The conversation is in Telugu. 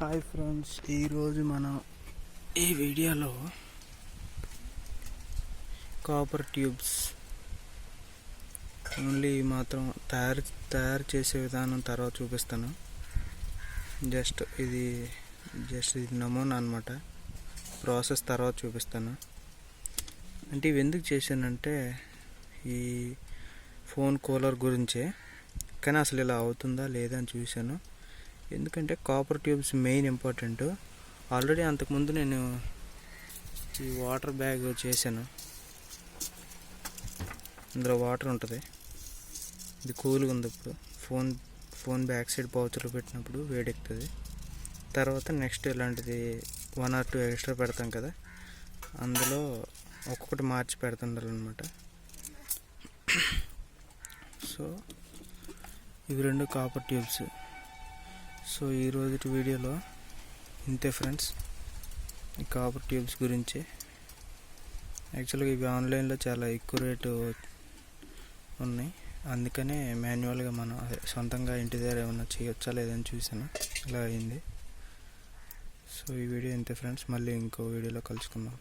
హాయ్ ఫ్రెండ్స్, ఈరోజు మనం ఈ వీడియోలో కాపర్ ట్యూబ్స్ ఓన్లీ మాత్రం తయారు చేసే విధానం తర్వాత చూపిస్తాను. ఇది నమూనా అన్నమాట. ప్రాసెస్ తర్వాత చూపిస్తాను. అంటే ఇవి ఎందుకు చేశానంటే ఈ ఫోన్ కూలర్ గురించే, కానీ అసలు ఇలా అవుతుందా లేదా అని చూశాను. ఎందుకంటే copper tubes main important. Already అంతకుముందు నేను ఈ వాటర్ బ్యాగ్ చేశాను. ఇందులో వాటర్ ఉంటుంది. ఇది కూల్గా ఉంది. ఇప్పుడు ఫోన్ బ్యాక్ సైడ్ పౌచ్లో పెట్టినప్పుడు వేడెక్కుతుంది. తర్వాత నెక్స్ట్ ఇలాంటిది 1 or 2 ఎక్స్ట్రా పెడతాం కదా, అందులో ఒక్కొక్కటి మార్చి పెడుతుండాలన్నమాట. సో ఇవి 2 కాపర్ ట్యూబ్స్. సో ఈరోజు వీడియోలో ఇంతే ఫ్రెండ్స్, ఈ కాపర్ ట్యూబ్స్ గురించి. యాక్చువల్గా ఇవి ఆన్లైన్లో చాలా ఎక్కువ రేటు ఉన్నాయి, అందుకనే మాన్యువల్గా మనం సొంతంగా ఇంటి దగ్గర ఏమన్నా చేయొచ్చా లేదని చూసాను. ఇలా అయింది. సో ఈ వీడియో ఇంతే ఫ్రెండ్స్, మళ్ళీ ఇంకో వీడియోలో కలుసుకుందాం.